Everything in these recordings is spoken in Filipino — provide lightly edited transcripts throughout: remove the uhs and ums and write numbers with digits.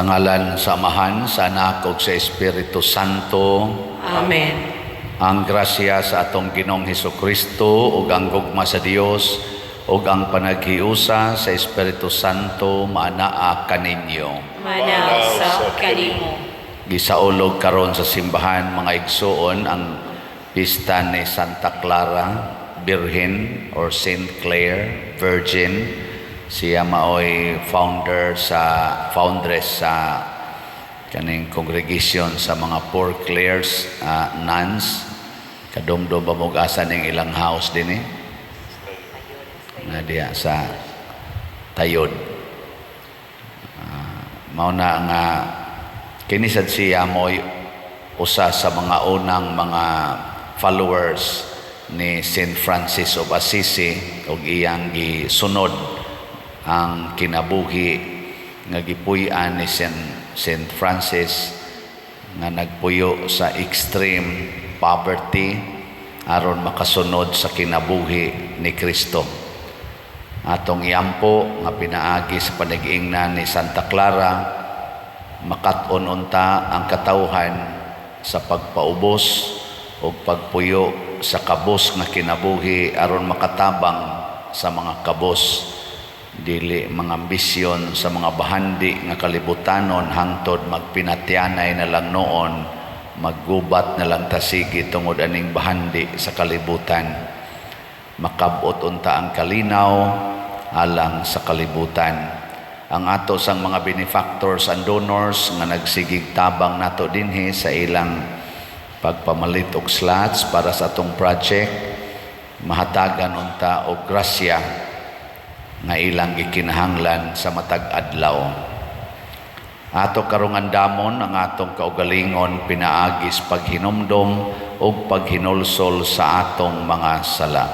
Sa ngalan sa Amahan, sa Anak ug sa Espiritu Santo. Amen. Ang grasya sa atong Ginoong Hesukristo ug ang gugma sa Dios ug ang panaghiusa sa Espiritu Santo maanaa kaninyo. Manaw sa kanimo. Gisaulog karon sa simbahan mga igsuon ang pista ni Santa Clara Virgin or Saint Clare Virgin. Siya maoy foundress sa kaning congregation sa mga Poor Clares nuns. Kadumdum pamugasan ning ilang house din na diya sa Tayod. Mao na nga kini sad siya mo'y usa sa mga unang mga followers ni Saint Francis of Assisi ug iyang gisunod ang kinabuhi nga gipuy-an ni Saint Francis nga nagpuyo sa extreme poverty aron makasunod sa kinabuhi ni Kristo. Atong iyampo nga pinaagi sa panag-ingnan ni Santa Clara makat-on unta ang katawhan sa pagpaubos o pagpuyo sa kabos nga kinabuhi aron makatabang sa mga kabos, dili mga ambisyon sa mga bahandi nga kalibutanon hangtod magpinatyanay na lang noon, maggubat na lang tasigi tungod aning bahandi sa kalibutan. Makabot unta ang kalinaw alang sa kalibutan. Ang ato sang mga benefactors and donors nga nagsigig tabang nato dinhi sa ilang pagpamalit og slots para sa atong project, mahatagan unta og grasya nga ilang gikinahanglan sa matag adlaw. Ato karong andamon ang atong kaugalingon pinaagis paghinumdom ug paghinulsol sa atong mga sala.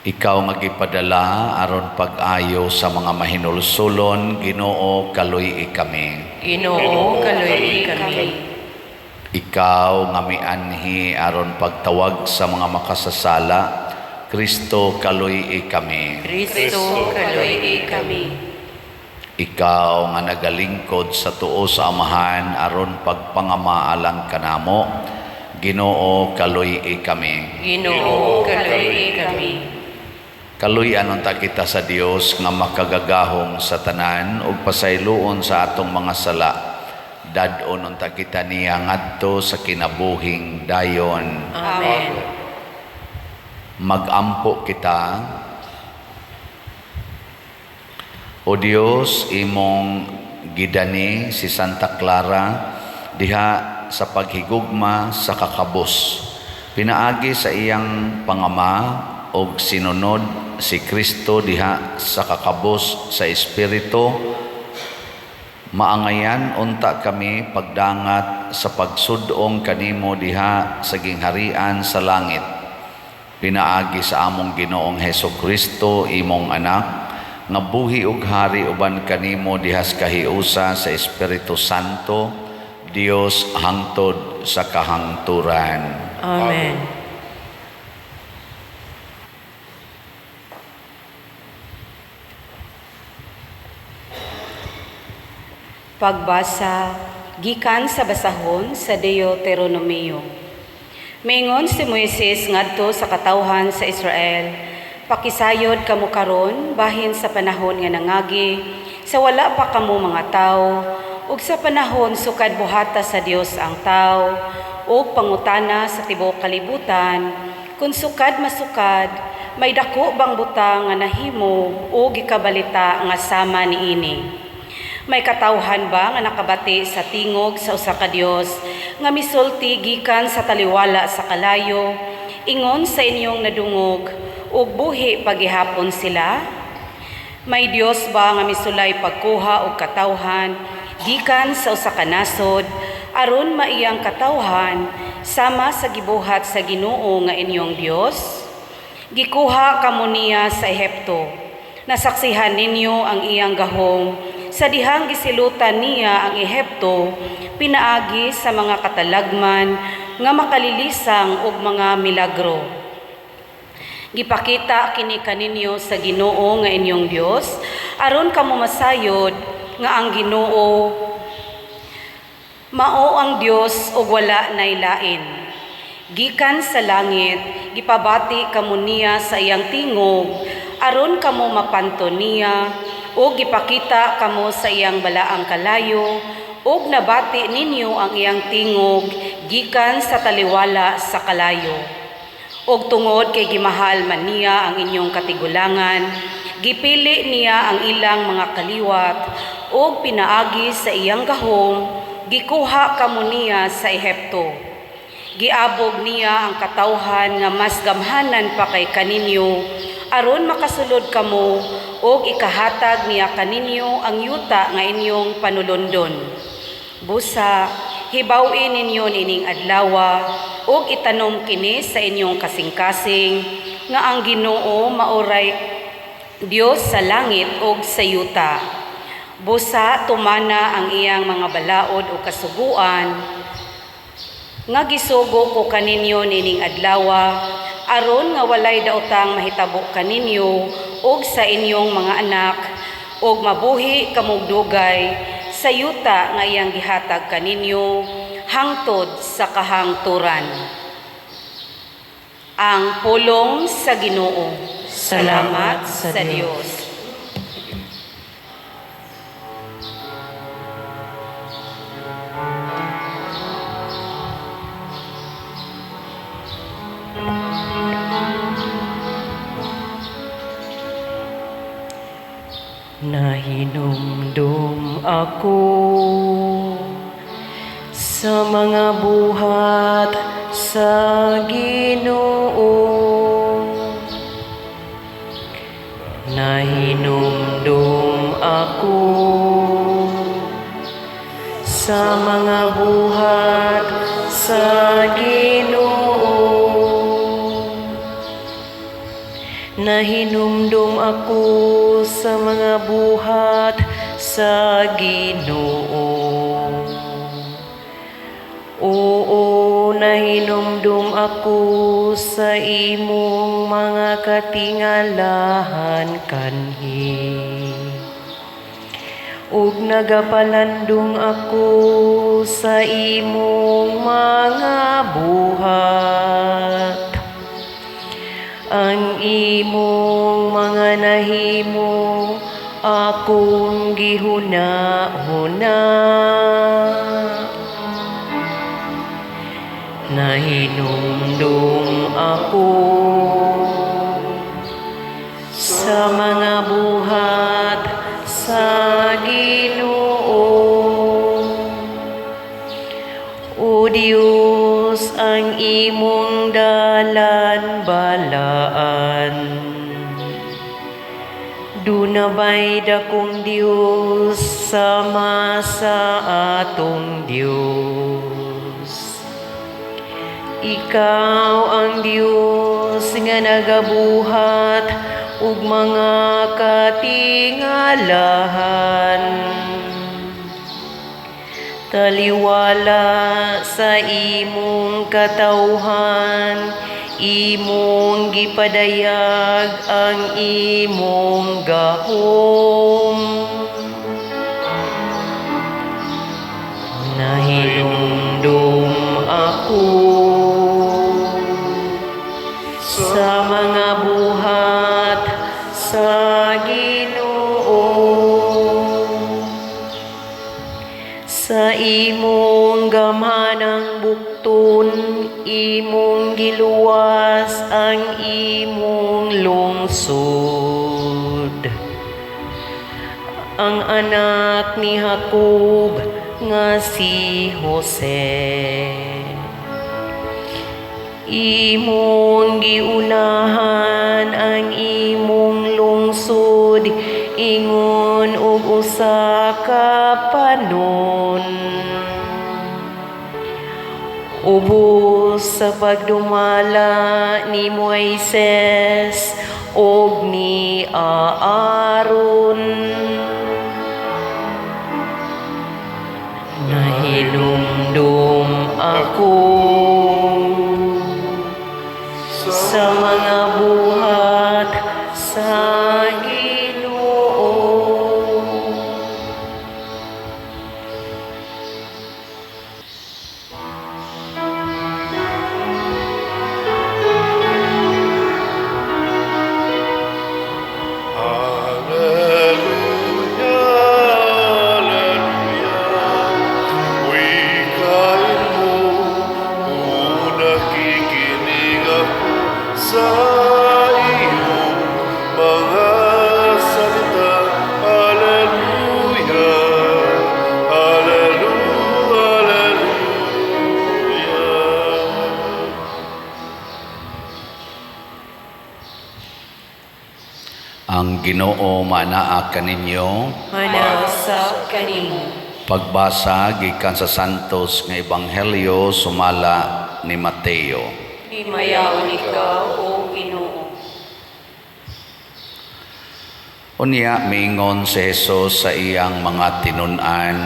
Ikaw nga gipadala aron pag-ayo sa mga mahinulsolon, Ginoo kaluy kami. Ginoo kaluy kami. Ikaw nga mianhi aron pagtawag sa mga makasasala, Kristo kaluy kami. Kristo kaluy kami. Ikaw nga nagalingkod sa tuo sa Amahan aron pagpangamaalang kanamo, Ginoo kaluy kami. Ginoo kaluy kami. Kaluy-an unta kita sa Dios nga makagagahom sa tanan ug pasayloon sa atong mga sala. Dad-on unta kita niya ngadto sa kinabuhing dayon. Amen. Magampo kita. O Dios, imong gidani si Santa Clara diha sa paghigugma sa kakabos. Pinaagi sa iyang pangama og sinunod si Kristo diha sa kakabos sa Espiritu. Maangayan unta kami pagdangat sa pagsudong kanimo diha sa gingharian sa langit. Pinaagi sa among Ginoong Hesukristo imong anak nga buhi ug hari uban kanimo diha sa kahiusa sa Espiritu Santo, Dios hangtod sa kahangturan. Amen. Pagbasa gikan sa basahon sa Deuteronomio. Mingon si Moises ngadto sa katawhan sa Israel, pakisayod kamo karon bahin sa panahon nga nangagi sa wala pa kamo mga tao ug sa panahon sukad buhata sa Dios ang tao ug pangutana sa tibuok kalibutan kun sukad masukad may dako bang butang nga nahimo o gikabalita nga sama niini. May katawhan ba nga nakabati sa tingog sa usa ka Dios nga misulti gikan sa taliwala sa kalayo, ingon sa inyong nadungog ug buhi pagihapon sila? May Dios ba nga misulay pagkuha og katawhan gikan sa usa ka nasod aron maiyang katawhan sama sa gibuhat sa Ginoo nga inyong Dios? Gikuha kamo niya sa Ehipto. Nasaksihan ninyo ang iyang gahom sa dihang gisilutan niya ang Ehipto, pinaagi sa mga katalagman nga makalilisang og mga milagro. Gipakita kini kaninyo sa Ginoo nga inyong Dios aron kamo masayod nga ang Ginoo mao ang Dios ug wala nay lain. Gikan sa langit gipabati kamo niya sa iyang tingog aron kamo mapanton niya ug gipakita kamo sa iyang balaang kalayo ug nabati ninyo ang iyang tingog gikan sa taliwala sa kalayo. Og tungod kay gimahal man niya ang inyong katigulangan, gipili niya ang ilang mga kaliwat ug pinaagi sa iyang gahom, gikuha kamo niya sa Ehipto. Giabog niya ang katawhan nga mas gamhanan pa kay kaninyo, aron makasulod kamo ug ikahatag niya kaninyo ang yuta nga inyong panulundon. Busa, hibaw-in ninyo nining adlawa ug itanom kini sa inyong kasing-kasing nga ang Ginoo maoray Dios sa langit ug sa yuta. Busa tumana ang iyang mga balaod ug kasuguan nga gisugo ko kaninyo nining adlawa aron nga walay daotang mahitabo kaninyo ug sa inyong mga anak ug mabuhi kamog dugay sa yuta nga iyang gihatag kaninyo hangtod sa kahangturan. Ang pulong sa Ginoo. Salamat sa Dios. Nahinumdum ako sa mga buhat sa Ginoo. Nahinumdum ako sa mga buhat sa Ginoo. Nahinumdum ako sa mga buhat sa Ginoo. Oo, nahinumdum ako sa imong mga katingalahan kanhi. Ug nagapalandong ako sa imong mga buhat. Ang imong mga nahimo akong gihuna-huna. Nahinumdum ako sa mga buhat sa Ginoo. O Diyos, ang imong dalan balaan. Dunabay dakong Diyos sama sa atong Diyos. Ikaw ang Diyos nga nagabuhat ug mga katingalahan. Taliwala sa imong katawhan, imong gipadayag ang imong gahom. Nahinumdum ako sa mga buhat sa Ginoo. Sa imong gamhanang bukton, imong giluwas ang imong lungsod. Ang anak ni Jacob nga si Jose. Imong giunahan ang imong lungsod, ingon og usa ka panon. Ubos sa pagdumala ni Moises og ni Aaron. Nahinumdum ako sa mga buhat sa Ginoo. sa iyong mga salita. Hallelujah, Hallelujah, Hallelujah. Ang Ginoo manaa kaninyo. Manasa kanimo. Pagbasa gikan sa Santos nga Ebanghelyo sumala ni Mateo. Himayaon ikaw, O Ginoo. Unya miingon si Jesus sa iyang mga tinun-an,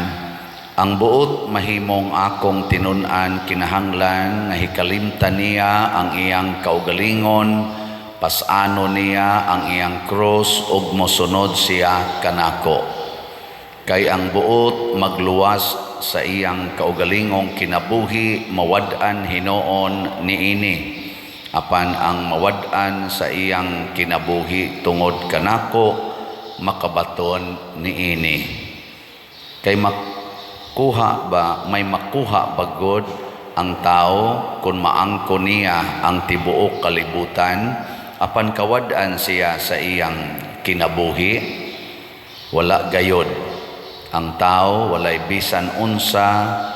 ang buot mahimong akong tinun-an kinahanglan nga hikalimtan niya ang iyang kaugalingon, pasano niya ang iyang krus ug mosunod siya kanako. Kay ang buot magluwas sa iyang kaugalingong kinabuhi mawad-an hinoon niini, apan ang mawad-an sa iyang kinabuhi tungod kanako makabaton niini. Kay may makuha bagod ang tao kung maangko niya ang tibuok kalibutan, apan kawad-an siya sa iyang kinabuhi? Wala gayod. Ang tao walay bisan unsa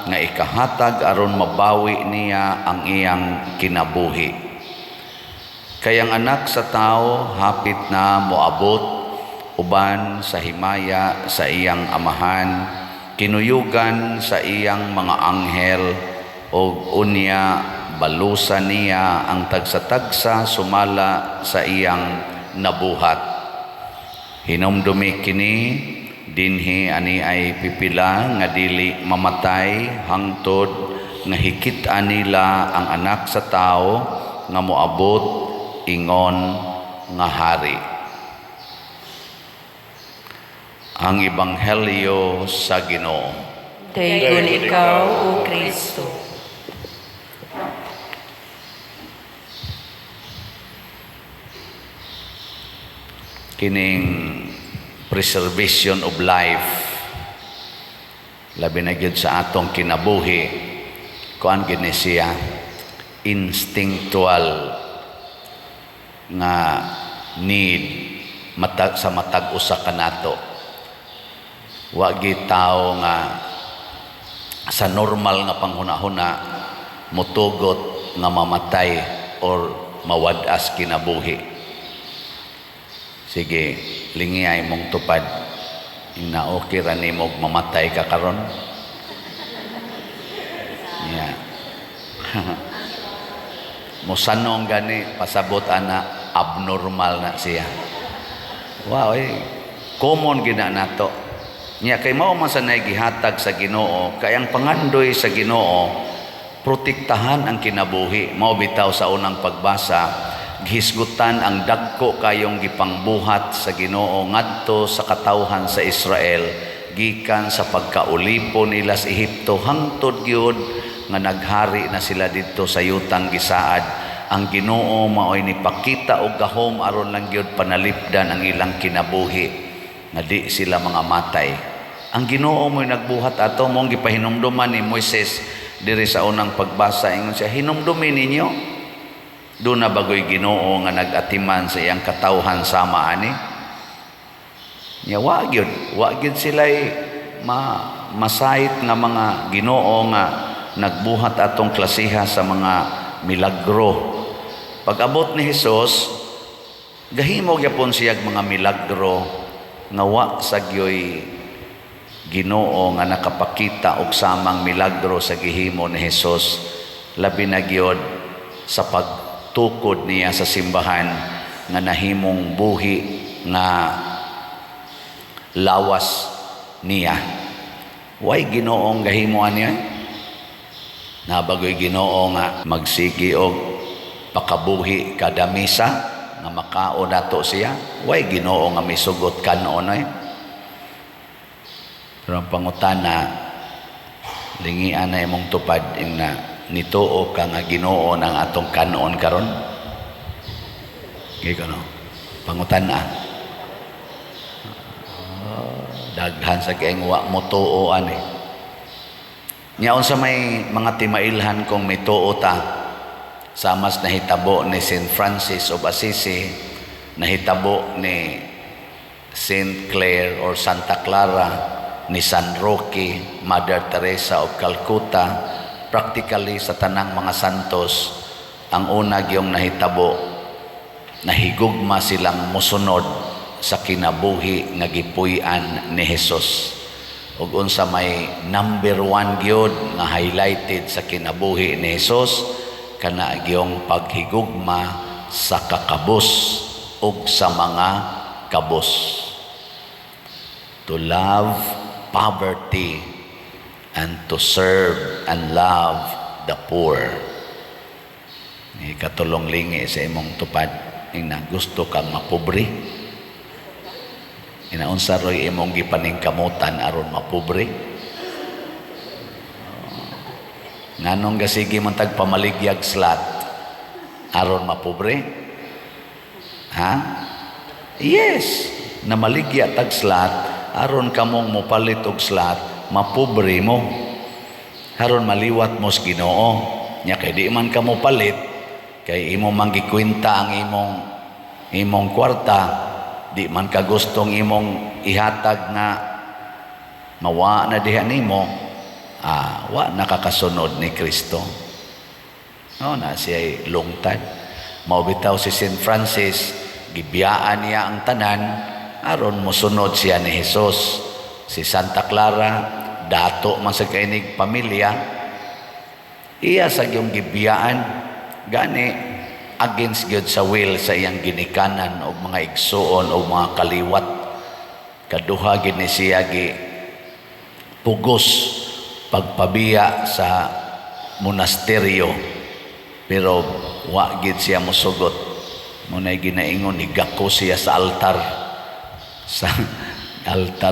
nga ikahatag aron mabawi niya ang iyang kinabuhi. Kay ang anak sa tao hapit na moabot uban sa himaya sa iyang amahan, kinuyugan sa iyang mga anghel o unya balusan niya ang tagsa-tagsa sumala sa iyang nabuhat. Hinumdumi kini dinhi ani ay pipila nga dili mamatay hangtod nga hikit-an nila ang anak sa tao nga moabot ingon nga hari. Ang Ebanghelyo sa Ginoo. Dayon ikaw, O Kristo. Kining preservation of life, labi na gyud sa atong kinabuhi, kuan gini siya instinctual nga need sa matag usa kanato. Wa gyud tawo nga sa normal nga panghuna-huna mutugot nga mamatay or mawad-as kinabuhi. Sige, lingi ay mong tupad. Na okay ra nimo mamatay ka karon. Yeah. Musanong gani pasabot ana abnormal na siya. Wow, common gina nato. Nya kay mao man sanay gihatag sa Ginoo, kay ang pangandoy sa Ginoo protektahan ang kinabuhi. Mao bitaw sa unang pagbasa, gihisgutan ang dagko kayong gipangbuhat sa Ginoo ngadto sa katawhan sa Israel gikan sa pagkaulipo nila sa Ehipto hangtod gyud nga naghari na sila didto sa yutang gisaad. Ang Ginoo maoy nipakita og gahom aron lang gyud panalipdan ang ilang kinabuhi nga di sila mga matay. Ang Ginoo mo'y nagbuhat ato mong gipahinumduman ni Moises diri sa unang pagbasa, ingon siya, hinumdumin ninyo. Doon na bagoy Ginoo nga nag-atiman sa iyang katawhan sama ani. Nya wa gyud sila'y masait nga mga Ginoo nga nagbuhat atong klasiha sa mga milagro. Pag-abot ni Hesus, gahimo gyapon siyag mga milagro nga wa sa gyoy Ginoo nga nakapakita og samang milagro sa gihimo ni Hesus, labi na gyud sa pagtukod niya sa simbahan nga nahimong buhi nga lawas niya. Way Ginoong gahimuan niya? Nabagoy Ginoo nga magsigi og pakabuhi kada misa nga makaon nato siya. Way Ginoo nga misugot kanon ay. Pero ang pangutana, lingian na imong tupad na nituo ka nga Ginoo ng atong kanon karon. Giko no. Pangutana. Daghan sa kayong wa mo tuoan eh. Nya unsa may mga timailhan kung may tuo ta, sa mas nahitabo ni St. Francis of Assisi, nahitabo ni St. Clare or Santa Clara, ni San Roque, Mother Teresa of Calcutta, practically sa tanang mga santos, ang una gyung nahitabo, nahigugma silang musunod sa kinabuhi nga gipuy-an ni Hesus. Ug unsa may number 1 gyud nga highlighted sa kinabuhi ni Hesus, kana gyung paghigugma sa kakabus ug sa mga kabus. To love poverty and to serve and love the poor. Katulong lingi sa imong tupad, ina gusto kang mapobre. Inaunsa roy imong gipaningkamutan aron mapobre. Nganong gasigi man tagpamaligyag slat aron mapobre? Ha? Yes, na maligya tag slat aron kamong mopalit og slat, mapobre mo. Aron maliwat mo sa Ginoo. Nya kay di man ka mopalit, kay imo manggikwenta ang imong kwarta, di man ka gustong imong ihatag nga mawa na diha nimo, wa nakakasunod ni Kristo. Na siya lungtad. Maubitaw si St. Francis, gibiyaan niya ang tanan aron mosunod siya ni Hesus. Si Santa Clara, dato man sa kainig pamilya, iya sa gyung gibiyaan gani against gyud sa will sa iyang ginikanan og mga igsuon og mga kaliwat. Kaduha gid ni siya gi pugos pagpabiya sa monasteryo, pero wa gid siya mosugot. Munay ginaingon ni gako siya sa altar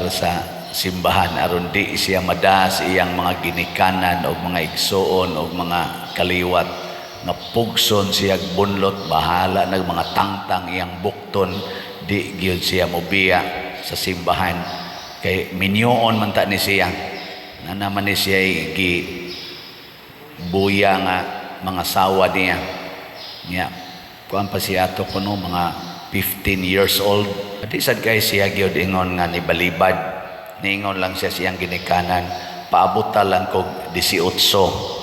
sa simbahan aron di siya madas iyang mga ginikanan og mga igsuon og mga kaliwat. Napugson siya bunlot, bahala nag mga tangtang iyang bukton, di gyud siya mobiya sa simbahan. Kay minyoon man ta ni siya, na naman ni siya gi buya nga mga sawa niya. Niya, kuan pa siya ato kuno mga 15 years old. Di sad kay siya gyud ingon nga nibalibad. Niingon lang siya siyang ginikanan, paabot lang kog 18.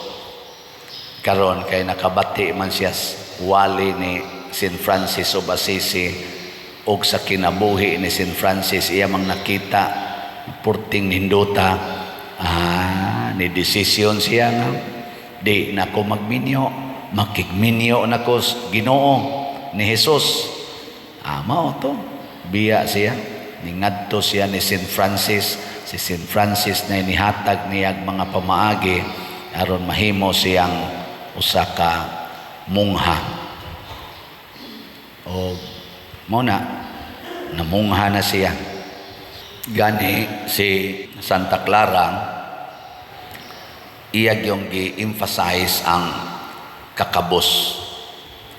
Karon kay nakabati man siya wali ni St. Francis of Assisi, og sa kinabuhi ni St. Francis iya mang nakita purting ninduta, ni desisyon siya nga di nako magminyo, makigminyo nako Ginoo ni Hesus. Mao to biya siya, ningadto siya ni St. Francis. Si St. Francis na inihatag niyag mga pamaagi aron mahimo siyang usa ka mungha. O muna namungha na siya. Gani si Santa Clara, iyag yung gi-emphasize ang kakabos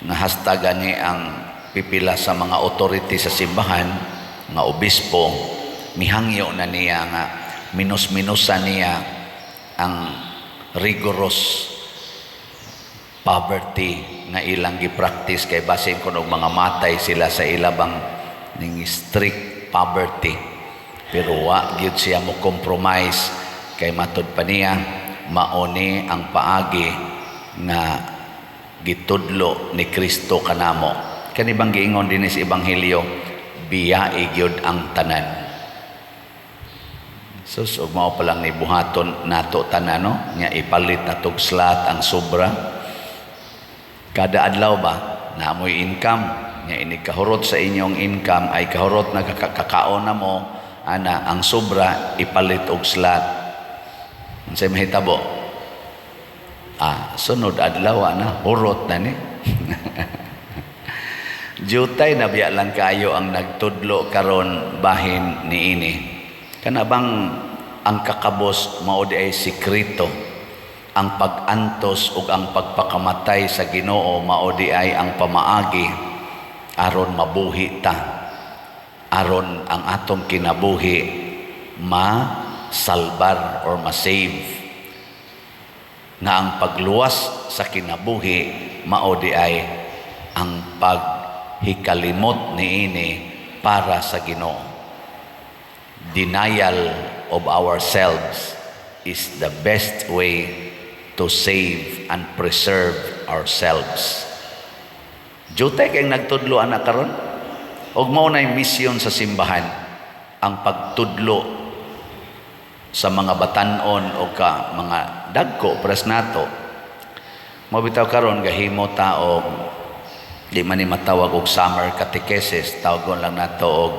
na hasta gani ang pipila sa mga authority sa simbahan, nga obispo, mihangyo na niya nga minus-minusan niya ang rigorous poverty nga ilang gi-practice, kay basin kuno mga matay sila sa ilabang ning strict poverty. Pero wa gyud siya mo compromise, kay matud pa niya mauni ang paagi nga gitudlo ni Kristo kanamo. Kani bang giingon din sa ebanghelyo, biyae gyud ang tanan. Sus, ug mao pa lang ni buhaton nato tanan, no? Nya ipalit na tog slat ang sobra. Kada adlaw ba naamoy income, nya ini kahurot sa inyong income ay kahurot na kakaon na mo, ana ang sobra ipalit og slat. Unsay mahitabo? Sunod adlaw na hurot na ni. Jutay na biya lang kayo ang nagtudlo karon bahin niini. Kana bang ang kakabos mao di ay sikreto? Ang pag-antos ug ang pagpakamatay sa Ginoo mao di ay ang pamaagi aron mabuhi ta, aron ang atong kinabuhi ma-salbar or ma-save. Nga ang pagluwas sa kinabuhi mao di ay ang paghikalimot niini para sa Ginoo. Denial of ourselves is the best way to save and preserve ourselves. Jutay kayong nagtudlo anak karon, og mao nay misyon sa simbahan ang pagtudlo sa mga batan-on o ka mga dagko pres nato. Mabitaw karon gahimo ta og di man ni matawag og summer catechesis, tawagon lang nato og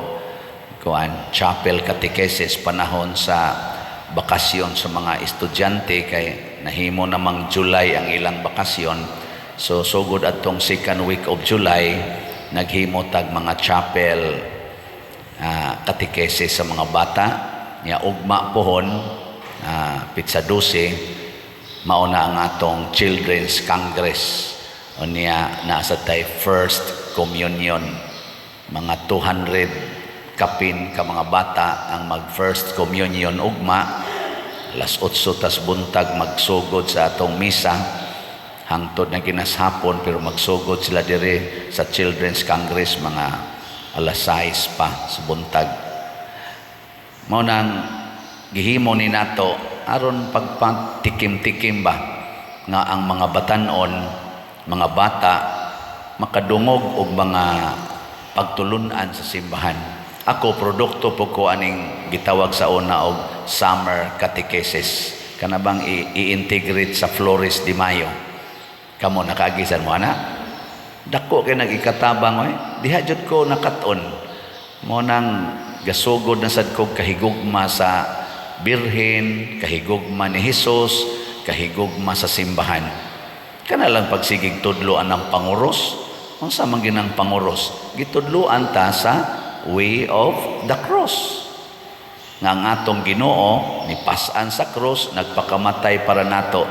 chapel catechesis panahon sa bakasyon sa mga estudyante kay nahimo namang July ang ilang bakasyon. So sugod atong second week of July naghimo tag mga chapel catechesis sa mga bata nya ugma pohon pitsa 12 mao na ang atong Children's Congress o niya nasa tay First Communion. Mga 200 kapin ka mga bata ang mag First Communion ugma. Alas 8 tas buntag magsugod sa atong misa hangtod na kinashapon, pero magsugod sila dire sa Children's Congress mga alas 6 pa sa buntag. Mao nang gihimo ni nato aron pagpatikim-tikim ba nga ang mga batan-on, mga bata makadungog og mga pagtulunan sa simbahan. Ako produkto po ko aning gitawag sa una og summer catechesis. Kana bang i-integrate sa Flores de Mayo. Kamo nakaagisan mo ana? Dako kay nagikatabang oy. Diha jud ko nakaton. Mo nang gasugod na sad ko kahigugma sa Birhen, kahigugma ni Hesus, kahigugma sa simbahan. Kana lang pagsigig tudloan ng panguros. Unsa man ginang panguros? Gitudloan ta sa way of the cross. Nga ang atong Ginoo nipas-an sa cross, nagpakamatay para nato.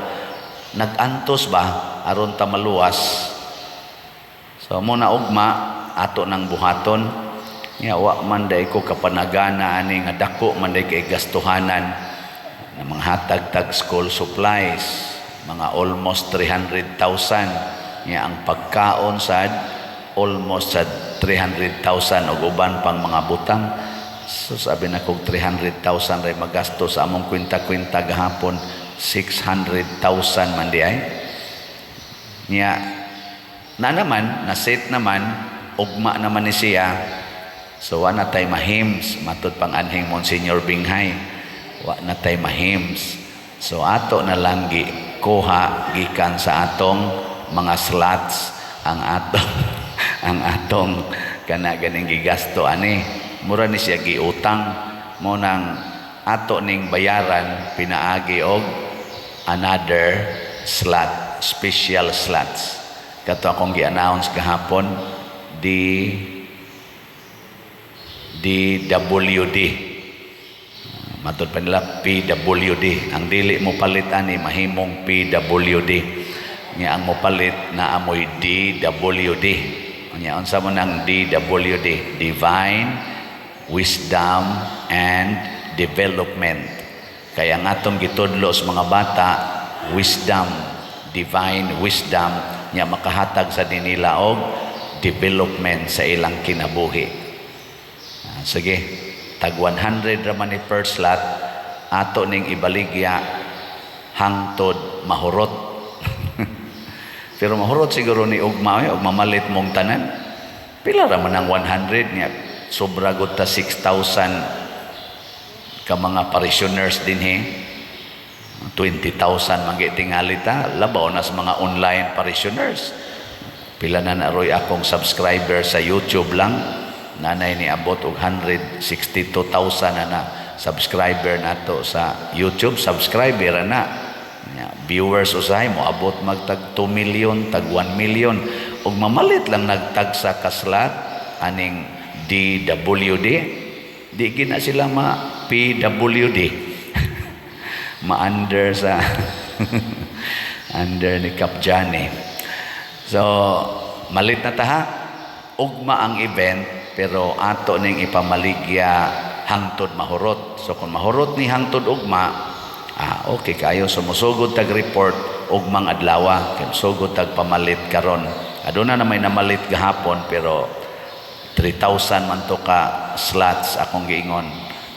Nagantos ba aron ta maluwas? So muna ugma ato nang buhaton. Nya wa man day ko kapanagana ani nga dako man day kay gastuhanan na mga hatag-tag school supplies, mga almost 300,000. Nya ang pagkaon sad almost sad 300,000 og uban pang mga butang. So sabi na kog 300,000 ray magasto sa among kwenta-kwenta gahapon 600,000 man di ay. Nya na naman na-set naman ugma naman ni siya. So wa na tay mahims matud pang anhing Monsignor Binghay. Wa na tay mahims. So ato na lang kuha gikan sa atong mga slots ang atong kana ganing gigasto ani. Mura ni siya giutang mo nang ato ning bayaran pinaagi og another slot, special slots. Kato akong gi-announce kahapon DWD. Matod pa nila PWD. Ang dili mo palit ani mahimong PWD. Nya ang mo palit na amoy DWD. Nya unsa man ang DWD? Divine Wisdom and Development. Kaya ang atong gitudlo sa mga bata, wisdom, divine wisdom, nya makahatag sa dinila og development sa ilang kinabuhi. Sige, tag 100 raman ni per slot, ato ning ibaligya hangtod mahurot. Pero mahurot siguro ni ugma og mamalit mong tanan. Pila ra man ang 100 niya? Sobra gud ta 6,000 ka mga parishioners dinhi. 20,000 manggi tingali ta, labaw na sa mga online parishioners. Pila na naroy akong subscriber sa YouTube lang. Nanay ni abot og 162,000 na subscriber nato sa YouTube. Subscriber na viewers usahay mo abot magtag 2 million, tag 1 million og mamalit lang nagtag sa kaslat aning DWD. Di gina sila ma PWD. Ma-under sa under ni Kapjani. So malit na ta ha. Ugma ang event pero ato ning ipamaligya hangtod mahurot. So kung mahurot ni hangtod ugma, okay kayo sumusugod tag report og mga adlaw kay sugod tag pamalit karon. Aduna na may namalit gahapon pero 3,000 man to ka slots akong giingon.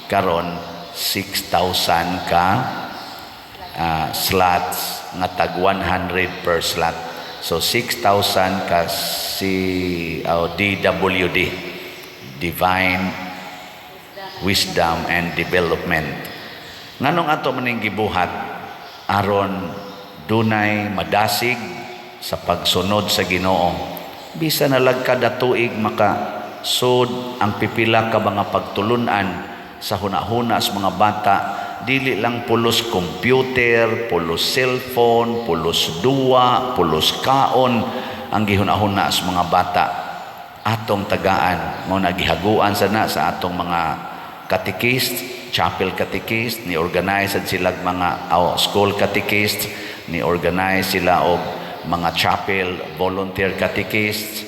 Karon 6,000 ka slots nga tag 100 per slot. So 6,000 ka DWD, Divine Wisdom and Development. Nganong ato maning gibuhat aron dunay madasig sa pagsunod sa Ginoo. Bisa na lag kada tuig makasud ang pipila ka mga pagtulunan sa hunahuna sa mga bata. Dili lang pulos computer, pulos cellphone, pulos duwa, pulos kaon ang gihunahuna sa mga bata. Atong tagaan mo nagihaguan sana sa atong mga catechist, chapel catechist, ni organize sila mga school catechist, ni organize sila og mga chapel volunteer catechists.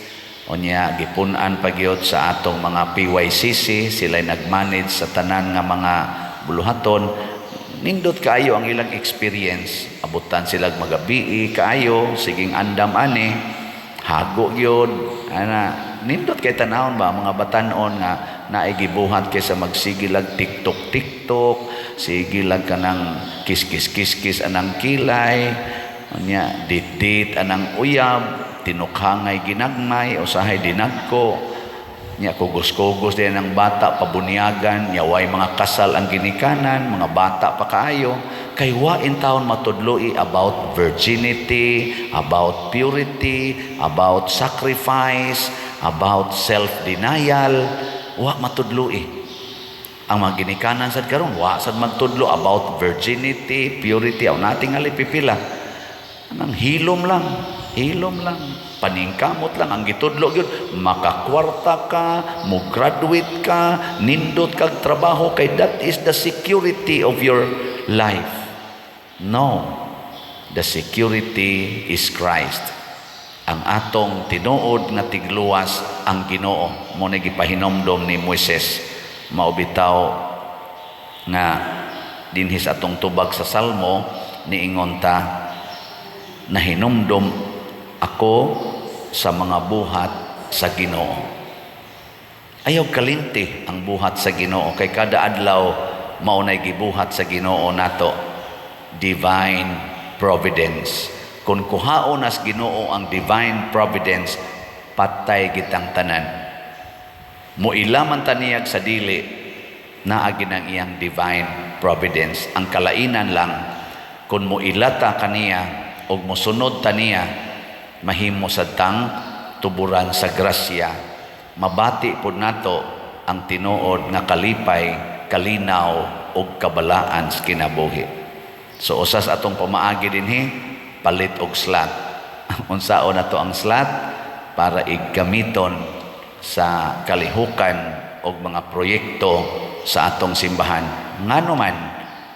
Unya gipunan pagyud sa atong mga PYCC, sila nagmanage sa tanan nga mga buluhaton. Nindot kaayo ang ilang experience, abutan sila magabi kaayo, siging andam ani, hago gyud ana. Nindot kay tanawon ba mga batanon nga naigibuhat kaysa magsigilag TikTok, sigilag kanang kiskis anang kilay, nya dit anang uyab, tinukhangay ginagmay, usahay dinagko, nya kugos din ang bata pabunyagan, nya way mga kasal ang ginikanan, mga bata pa kaayo, kay wain taon matudloi about virginity, about purity, about sacrifice, about self-denial, wa matudloi. Ang mga ginikanan sad karon wa sad magtudlo about virginity, purity, aw nating alipipila. Anang hilom lang, paningkamot lang ang gitudlo gyud. Makakwarta ka, mo graduate ka, nindot kag trabaho kay that is the security of your life. No, the security is Christ. Ang atong tinuod nga tigluwas ang Ginoo. Mo na gipahinomdom ni Moises, maubitaw nga dinhis atong tubag sa Salmo niingon ta, nahinomdom ako sa mga buhat sa Ginoo. Ayaw kalinti ang buhat sa Ginoo kay kada adlaw mao nay gibuhat sa Ginoo nato. Divine providence. Kung kuhaon as Ginoo ang divine providence, patay gitang tanan. Muilaman taniyag sa dili naagi ng iyang divine providence. Ang kalainan lang kung muilata kaniya o musunod taniya, mahimo sa tang tuburan sa grasya. Mabati po nato ang tinuod nga kalipay, kalinaw o kabalaan sa kinabuhi. So usas atong pamaagi dinhi, palit og slot. Unsaon na to ang slot para igamiton sa kalihukan og mga proyekto sa atong simbahan. Ngano man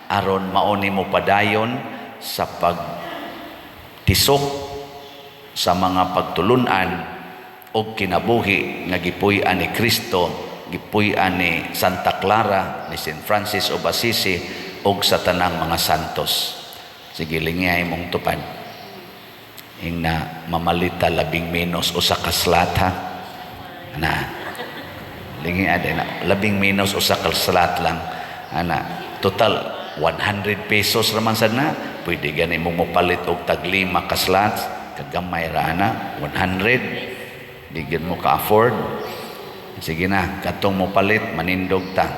aron mauni mo padayon sa pagtisok sa mga pagtulunan og kinabuhi nga gipuy-an ni Kristo, gipuy-an ni Santa Clara, ni St. Francis of Assisi og sa tanang mga santos. Sige, lingay mong tupad. Na mamalita 11 usa ka slot ha. Na lingay ade na 11 usa ka slot lang. Ana, total 100 pesos raman sad na. Pwede gani mo mopalit og tag 5 ka slots, kagamay ra na 100. Di gyud mo ka afford. Sige na, katong mopalit manindog ta.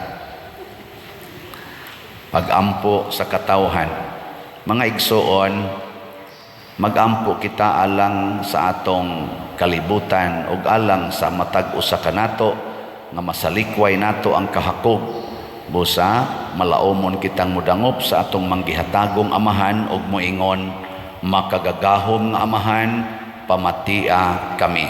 Pagampo sa katawhan. Mga igsoon, magampo kita alang sa atong kalibutan ug alang sa matag usa kanato nga masalikway nato ang kahakog. Busa malaumon kitang mudangop sa atong manggihatagong amahan ug moingon, makagagahom nga amahan, pamatia kami.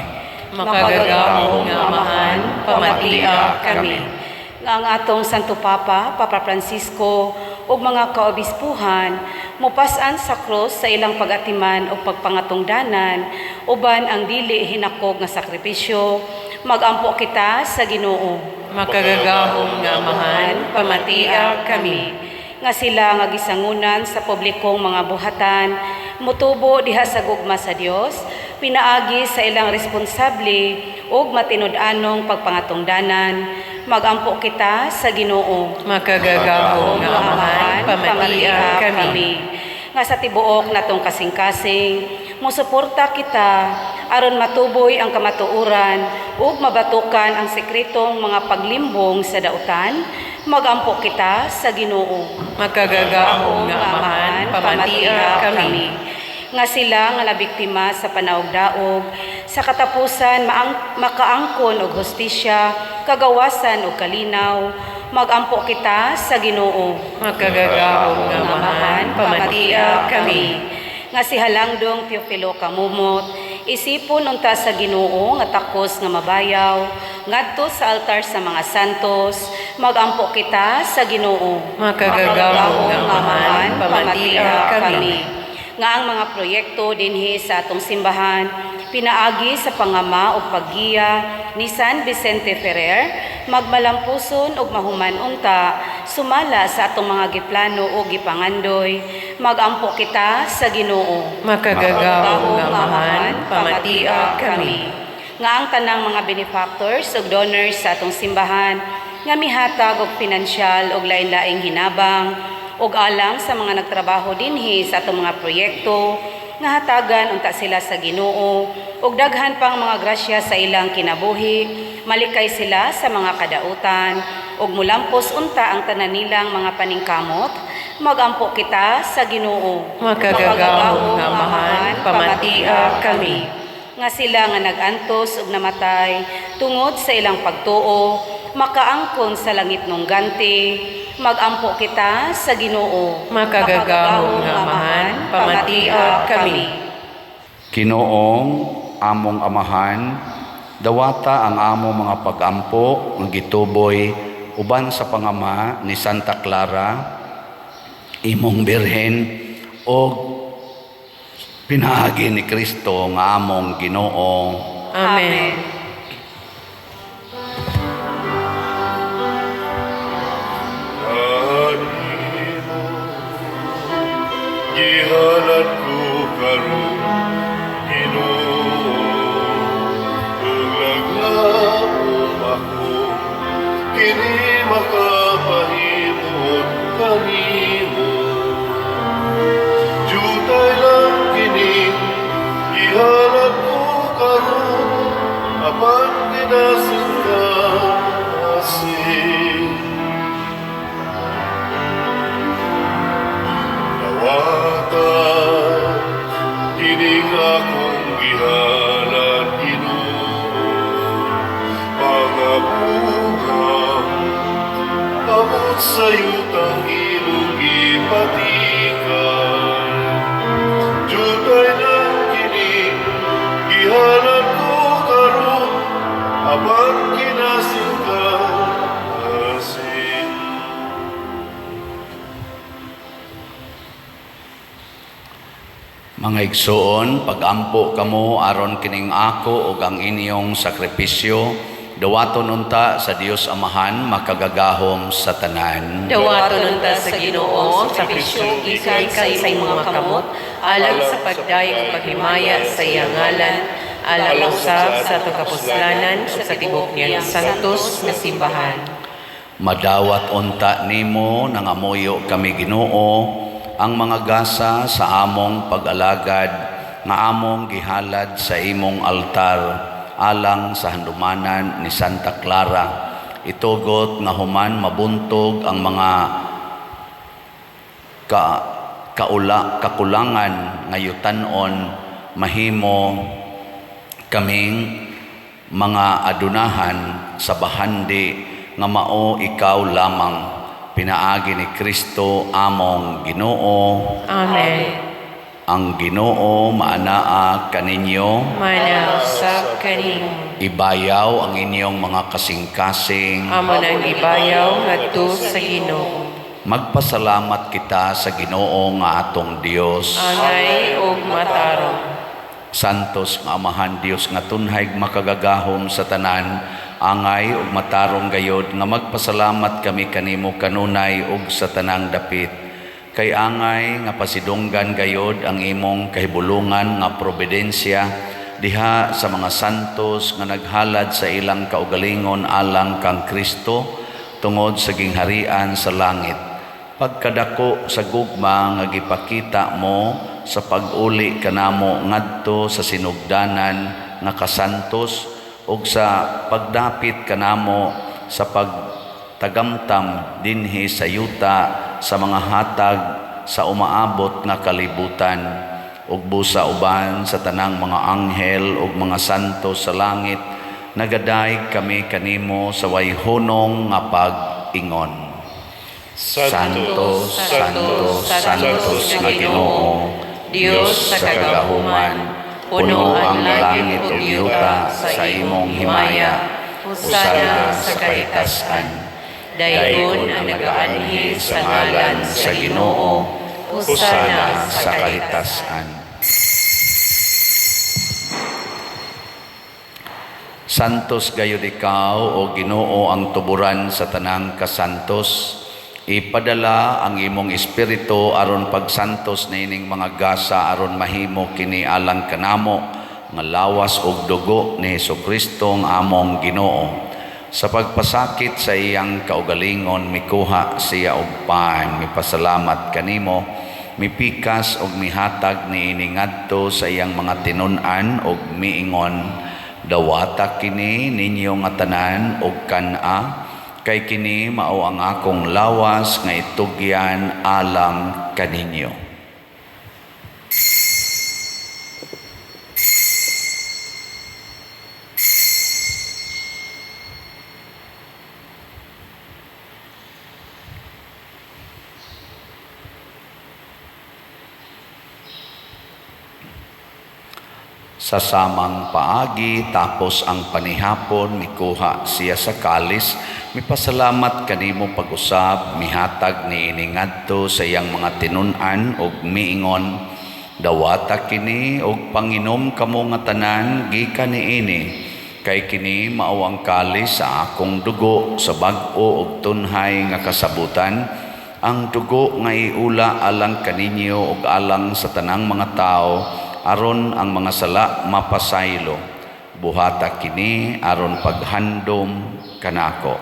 Makagagahom nga amahan, pamatia kami. Nga ang atong Santo Papa, Papa Francisco, ug mga kaobispuhan, mupasan sa krus sa ilang pagatiman o pagpangatungdanan, uban ang dili hinakog nga sakripisyo, magampo kita sa Ginoo. Makagagahom nga amahan, pamatia kami. Nga sila nga gisangunan sa publikong mga buhatan, mutubo diha sa gugma sa Dios, pinaagi sa ilang responsable ug matinud-anong pagpangatungdanan, magampo kita sa Ginoo. Makagagahong nga amahan, pamatia kami. Nga sa tibuok natong kasing-kasing, musuporta kita aron matuboy ang kamatuoran ug mabatukan ang sekretong mga paglimbong sa dautan, magampo kita sa Ginoo. Makagagahong nga amahan, pamatia kami. Nga sila nga nabiktima sa panawag-daog, sa katapusan makaangkon og hustisya, kagawasan ug kalinaw, magampo kita sa Ginoo. Makagagahong nga amahan, pamatia kami. Nga si Halangdong Teofilo Kamumot, isipon unta sa Ginoo nga takos nga mabayaw, ngadto sa altar sa mga santos, magampo kita sa Ginoo. Makagagahong nga amahan, pamatia kami. Nga ang mga proyekto dinhi sa atong simbahan, pinaagi sa pangama o paggiya ni San Vicente Ferrer, magmalampuson ug mahuman unta, sumala sa atong mga giplano o gipangandoy, magampo kita sa Ginoo. Makagagahong nga amahan, pamatia kami. Nga ang tanang mga benefactors ug donors sa atong simbahan, nga mihatag og pinansyal ug lain-laing hinabang, ug alang sa mga nagtrabaho dinhi sa atong mga proyekto, nga hatagan unta sila sa Ginoo, ug daghan pang mga grasya sa ilang kinabuhi, malikay sila sa mga kadautan, ug mulampos unta ang tanan nilang mga paningkamot, magampo kita sa Ginoo. Makagagahong nga amahan, pamatia kami. Nga sila nga nagantos ug namatay tungod sa ilang pagtuo, makaangkon sa langit nung ganti, magampo kita sa Ginoo. Makagagahong nga amahan, pamatia kami. Ginoong among amahan, dawata ang among mga pagampo ng gituboy uban sa pangama ni Santa Clara, imong birhen, o pinaagi ni Kristo nga among Ginoo. Amen. Kanimo gihalat ko karon, Ginoo, ulaglaom ako, kini makapahimot kanimo. Jutay lang kini gihalat ko karon, apan kinasing ka asin. Nawatan, kining akong gihalan, Ginoo, mga bugang, abot sa yutang ilong ipatikan. Jutay na kining gihalan ko karon, apan kinasing ka asin. Mga igsoon, pagampo kamo aron kining ako ug ang inyong sakripisyo, dawaton unta sa Dios Amahan makagagahom sa tanan. Dawaton unta sa Ginoo sa pisyong gikan sa imong mga kamot, alang sa pagdayo ug paghimaya sa iyang ngalan, alang usab sa atong kapuslanan sa tibok niyang santos nga simbahan. Madawat unta nimo nangamuyo kami Ginoo, ang mga gasa sa among pag-alagad nga among gihalad sa imong altar alang sa handumanan ni Santa Clara. Itugot nga human mabuntog ang mga kakulangan nga yutanon, mahimo kaming mga adunahan sa bahandi nga mao ikaw lamang. Pinaagi ni Kristo among Ginoo. Amen. Ang Ginoo maanaa kaninyo, Manausap kanimo. ibayaw ang inyong mga kasing-kasing. Amo nang ibayaw ngadto sa Ginoo. Magpasalamat kita sa Ginoo nga atong Dios. Angay ug matarong. Santos nga Amahan Dios nga tunhay makagagahom sa tanan, angay ug matarong gayod nga magpasalamat kami kanimo kanunay ug sa tanang dapit. kay angay nga pasidunggan gayod ang imong kahibulungan nga probidensya diha sa mga santos nga naghalad sa ilang kaugalingon alang kang Kristo tungod sa gingharian sa langit. Pagkadako sa gugma nga gipakita mo sa pag-uli kanamo ngadto sa sinugdanan nga kasantos ug sa pagdapit kanamo sa pagtagamtam dinhi sa yuta sa mga hatag sa umaabot nga kalibutan ug busa uban sa tanang mga anghel ug mga santos sa langit nagaday kami kanimo sa wayhunong nga pag-ingon. Santo, Santo, Santos nga Ginoo, Dios sa kagahuman, puno ang langit ug yuta sa imong himaya, usana sa kahitasan. Dayon ang nagaanhi sa ngalan sa Ginoo, usana sa kahitasan. Santos gayud ikaw o Ginoo ang tuburan sa tanang kasantos. Ipadala ang imong espiritu aron pagsantos niining mga gasa aron mahimo kini alang kanamo nga lawas ug dugo ni Hesukristo ang among Ginoo. Sa pagpasakit sa iyang kaugalingon mikuha siya og pan, mipasalamat kanimo, mipikas og mihatag niini ngadto sa iyang mga tinun-an og miingon, dawata kini ninyo nga tanan og kan-a kay kini mao ang akong lawas nga itugyan alang kaninyo. Sa samang paagi tapos ang panihapon mikuha siya sa kalis, mipasalamat kanimo pag-usab, mihatag niini ngadto sa iyang mga tinun-an ug miingon, dawata kini ug panginom kamo nga tanan gikan niini, kay kini mao ang kalis sa akong dugo sa bag-o ug tunhay nga kasabutan, ang dugo nga iula alang kaninyo ug alang sa tanang mga tao aron ang mga sala mapasaylo. Buhata kini aron paghandom kanako.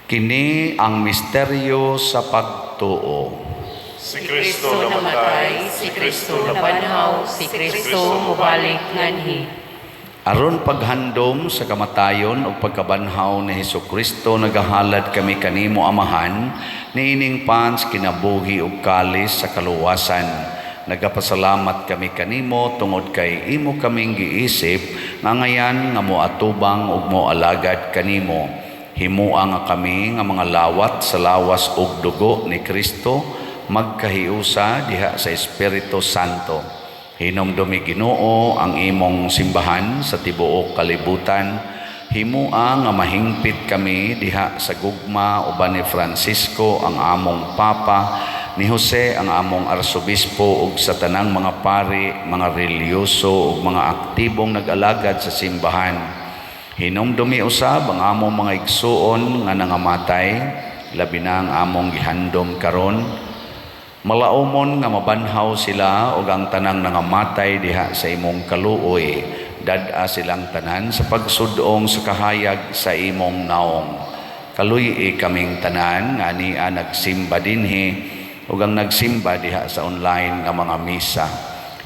Kini ang misteryo sa pagtuo. Si Kristo Kristo namatay, si Kristo nabanhaw, si Kristo mubalik nganhi. Aron paghandom sa kamatayon o pagkabanhaw ni Hesukristo nagahalad kami kanimo amahan niining pans kinabuhi ug kalis sa kaluwasan. Nagapasalamat kami kanimo tungod kay imo kaming giisip nga ngayan nga moatubang ug moalagad kanimo. Himua nga kami nga mga lawat sa lawas ug dugo ni Kristo magkahiusa diha sa Espiritu Santo. Hinomdumi Ginoo ang imong simbahan sa tibuok kalibutan. Himua nga mahingpit kami diha sa gugma uban ni Francisco ang among Papa, ni Jose ang among Arsobispo ug sa tanang mga pari, mga reliyoso ug mga aktibong nag-alagad sa simbahan. Hinomdumi usab ang among mga igsuon nga nangamatay, labi na ang among gihandom karon. Malaumon nga mabanhaw sila ug ang tanang nangamatay diha sa imong kaluoy, dad-a silang tanan sa pagsudong sa kahayag sa imong naong. Kaluy kaming tanan nga niya nagsimba dinhi ug ang nagsimba diha sa online nga mga misa.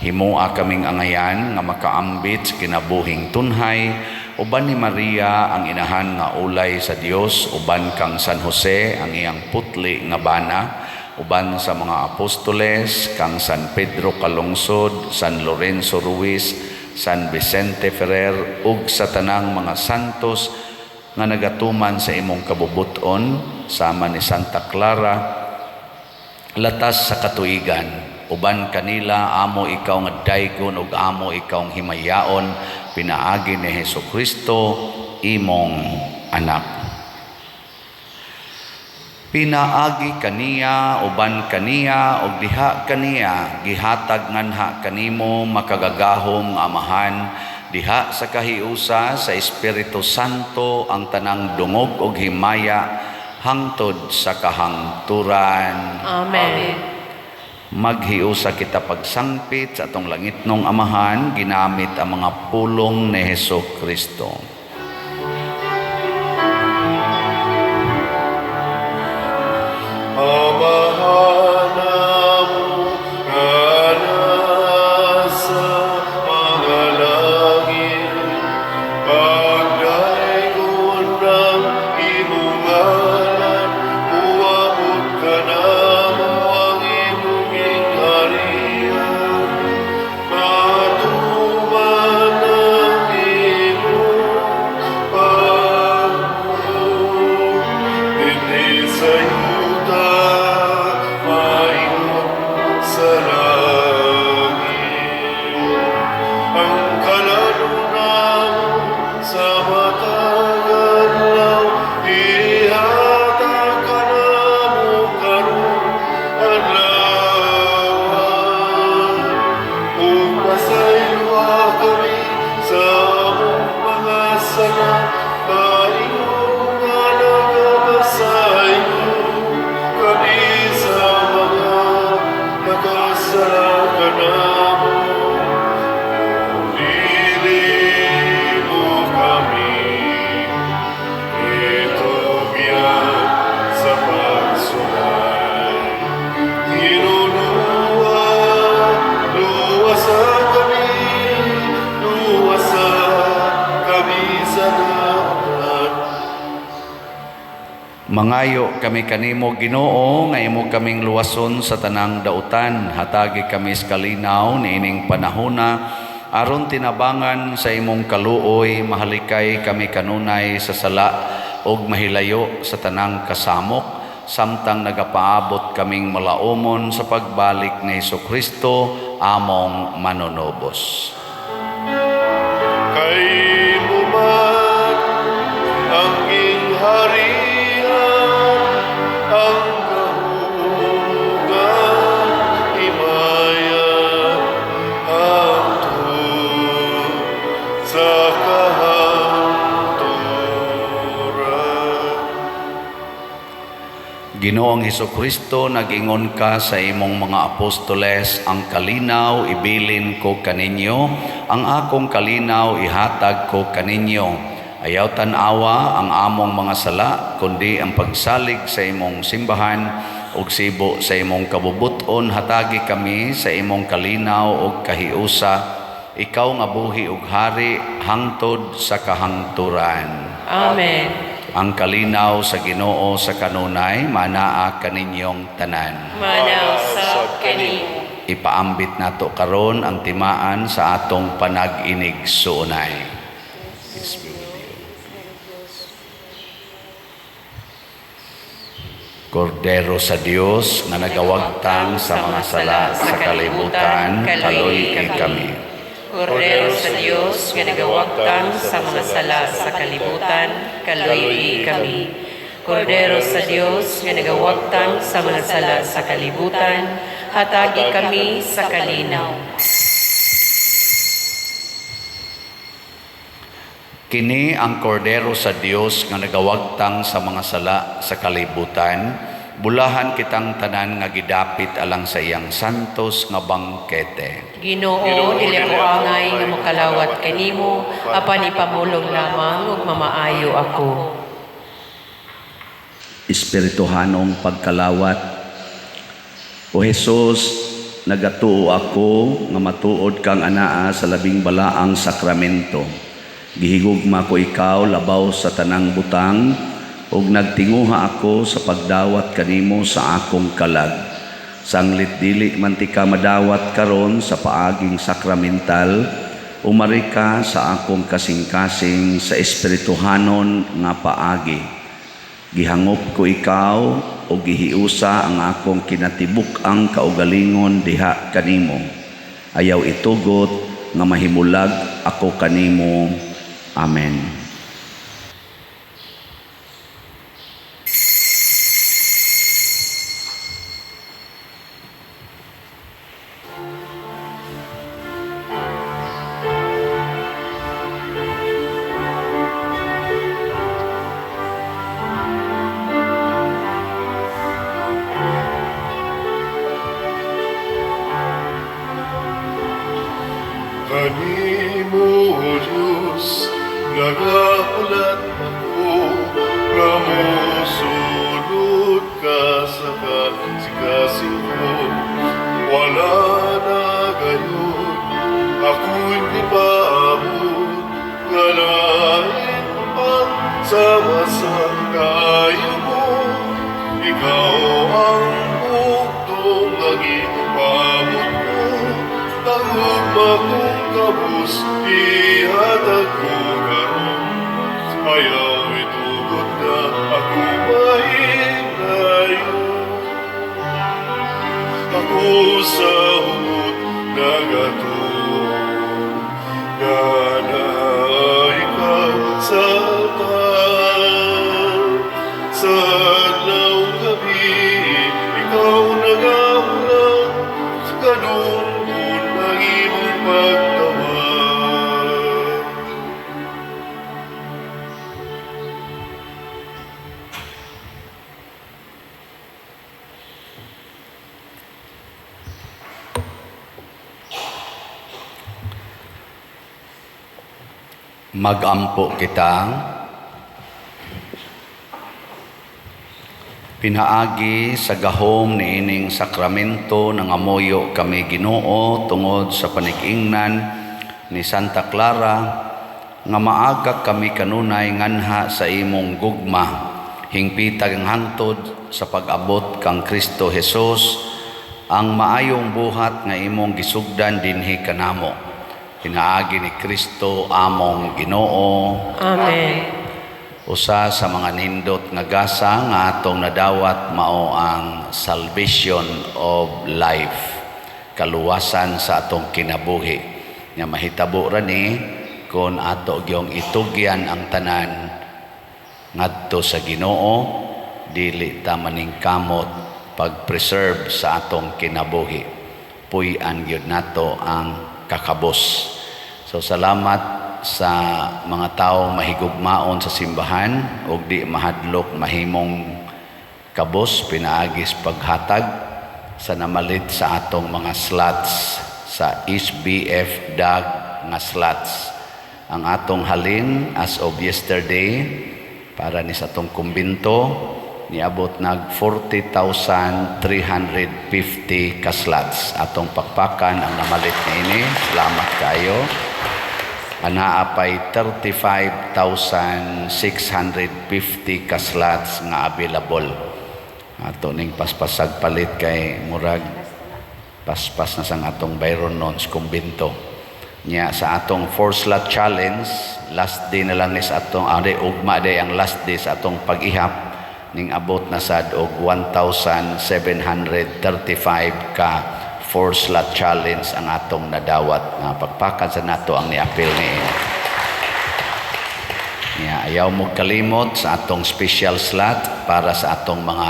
Himua kaming angayan nga makaambit sa kinabuhing tunhay, uban ni Maria ang inahan nga ulay sa Dios, uban kang San Jose ang iyang putli nga bana, uban sa mga apostoles, kang San Pedro Calungsod, San Lorenzo Ruiz, San Vicente Ferrer, ug sa tanang mga santos nga nagatuman sa imong kabubuton, sama ni Santa Clara, latas sa katuigan. Uban kanila, amo ikaw nga daygon ug amo ikaw nga himayaon, pinaagi ni Hesukristo, imong anak. Pinaagi kaniya uban kaniya og diha kaniya gihatag nganha kanimo makagagahom nga amahan diha sa kahiusa sa Espiritu Santo ang tanang dungog og himaya hangtod sa kahangturan. Amen. Maghiusa kita pagsangpit sa atong langitnong amahan ginamit ang mga pulong ni Hesukristo. Amahanamu nasa mga langit, pagdaingon ng imong ngalan, uabot ka namo ang imong ingharian, matuman ang imong pagmumul, hindi sa yuta maingon sa langit. Ang kalalunan sa matagal lang, ihatag ka namo karon adlawan. Kung pasaylo kami sa among mga sala, maingon nga nagabasayo kami sa mga nakasala ka namo. Pili mo kami, itugyan sa pagsulay. Hinunua, luwasan kami sa dapat. Mangayo kami kanimo Ginoo nga imo kaming luwason sa tanang dautan, hatagi kami sa kalinaw niining panahona aron tinabangan sa imong kaluoy, mahalikay kami kanunay sa sala ug mahilayo sa tanang kasamok, samtang nagapaabot kaming malaumon sa pagbalik ni Hesukristo among manunobos. Kay mo man ang ingharian, ang kahugan, himayan, hangtod sa kahangturan. Ginoong Hesukristo, nag-ingon ka sa imong mga apostoles, ang kalinaw ibilin ko kaninyo, ang akong kalinaw ihatag ko kaninyo. Ayaw tanawa ang among mga sala, kundi ang pagsalig sa imong simbahan ug sibo sa imong kabubuton, hatagi kami sa imong kalinaw ug kahiusa. Ikaw nga buhi ug hari hangtod sa kahangturan. Amen. Ang kalinaw sa Ginoo sa kanunay manaa kaninyong tanan. Manaw sa kanimo. Ipaambit nato karon ang timaan sa atong panag-inig suunay. Kordero sa Dios nga nagawagtang sa mga sala sa kalibutan, kaloy kay kami. Kordero sa Dios nga nagawagtang sa mga sala sa kalibutan, kaloy kami. Kordero sa Dios nga nagawagtang sa mga sala sa kalibutan, hatagi kami sa kalinaw. Kini ang kordero sa Dios nga nagawagtang sa mga sala sa kalibutan, bulahan kitang tanan nga gidapit alang sa iyang santos nga bangkete. Ginoo, dili ko angay nga makalawat kanimo, apan ipamulong lamang ug mamaayo ako. Espirituhanong pagkalawat. O Jesus, nagatuo ako nga matuod kang anaa sa labing balaang sakramento. Gihigugma ko ikaw labaw sa tanang butang ug nagtinguha ako sa pagdawat kanimo sa akong kalag. Sanglit dili man ti ka madawat karon sa paaging sakramental, umari ka sa akong kasing-kasing sa espirituhanon nga paagi. Gihangop ko ikaw o gihiusa ang akong kinatibuk-ang kaugalingon diha kanimo. Ayaw itugot nga mahimulag ako kanimo. Amen. kanimo, O Diyos, nagaulat ako, nga mosulod ka sa kasikasing ko. Wala na gayon, ako'y di paabot, nga lain pang sama sa kayo mo. Ikaw ang bugtong nagipamot ko, tagugma kong kabus, ihatag ko karon. Ayaw itugot na ako mahinayo. Ako sa hukot nagatong, nga na ikaw sa altar. Sa adlaw gabi, ikaw nagaulat, kadungkod ang imong pagtawag. Magampo kita, pinaagi sa gahom ni ining sakramento ng amoyo kami Ginoo tungod sa panigingnan ni Santa Clara nga maaga kami kanunay nganha sa imong gugma hingpitag ang hangtod sa pag-abot kang Kristo Jesus ang maayong buhat nga imong gisugdan dinhi kanamo. Pinaagi ni Kristo among Ginoo. Amen. Usa sa mga nindot nga gasa nga atong nadawat mao ang salvation of life, kaluwasan sa atong kinabuhi. Nga mahitabo ra ni kung ato gyung itugyan ang tanan ngadto sa Ginoo, dili ta maningkamot pag-preserve sa atong kinabuhi. Puy-an gyud nato ang kakabos. So salamat sa mga taong mahigugmaon sa simbahan ug di mahadlok mahimong kabos pinaagis paghatag sa namalit sa atong mga slots sa SBF DAG nga slots. Ang atong halin as of yesterday para ni sa atong kumbinto niabot nag 40,350 ka slots. Atong pakpakan ang namalit niini. Salamat kayo. Anaapay 35,650 ka slots nga available. Ato ning paspasag palit kay murag paspas na sang atong Byron Nons kumbinto. Nya sa atong 4-slot challenge, last day na lang ni sa atong ugma day ang last day sa atong pag-ihap ning abot na sad og 1,735 ka 4-slot challenge ang atong nadawat. Pagpakan sa nato ang niapil ni ayaw mo kalimot sa atong special slot para sa atong mga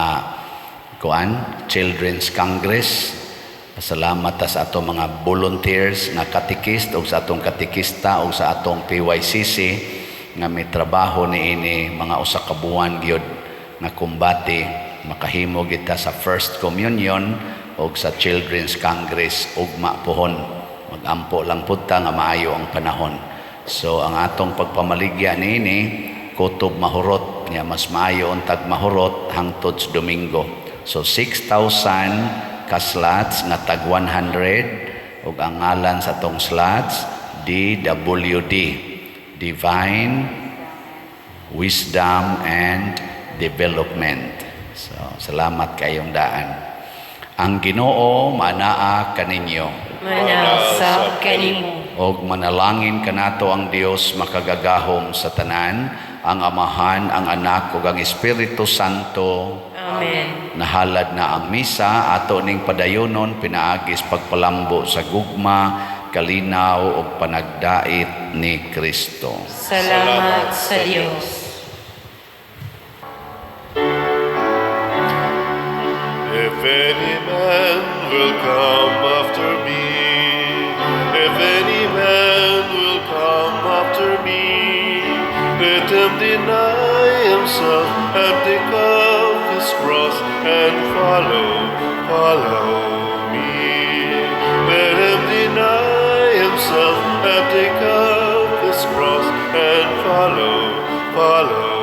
Children's Congress. Pasalamat sa atong mga volunteers nga katikist o sa atong katikista o sa atong PYCC nga may trabaho niini mga usa ka buwan gyud nga kumbati makahimo kita sa First Communion o sa Children's Congress ugma pohon. Magampo lang punta nga maayo ang panahon. So ang atong pagpamaligya niini kutob mahurot niya mas maayo untag mahurot hangtod sa Domingo. So 6,000 ka slots nga tag 100 ug ang ngalan sa tong slots DWD, Divine Wisdom and Development. So salamat kayong daan. Ang Ginoo manaa kaninyo. Manasa kanimo. Og manalangin kanato ang Dios makagagahom sa tanan, ang Amahan, ang Anak ug ang Espiritu Santo. Amen. Nahalad na ang misa ato ning padayonon pinaagis pagpalambo sa gugma, kalinaw ug panagdait ni Kristo. Salamat sa Dios. If any man will come after me, if any man will come after me, let him deny himself and take up his cross and follow me. Let him deny himself and cross and follow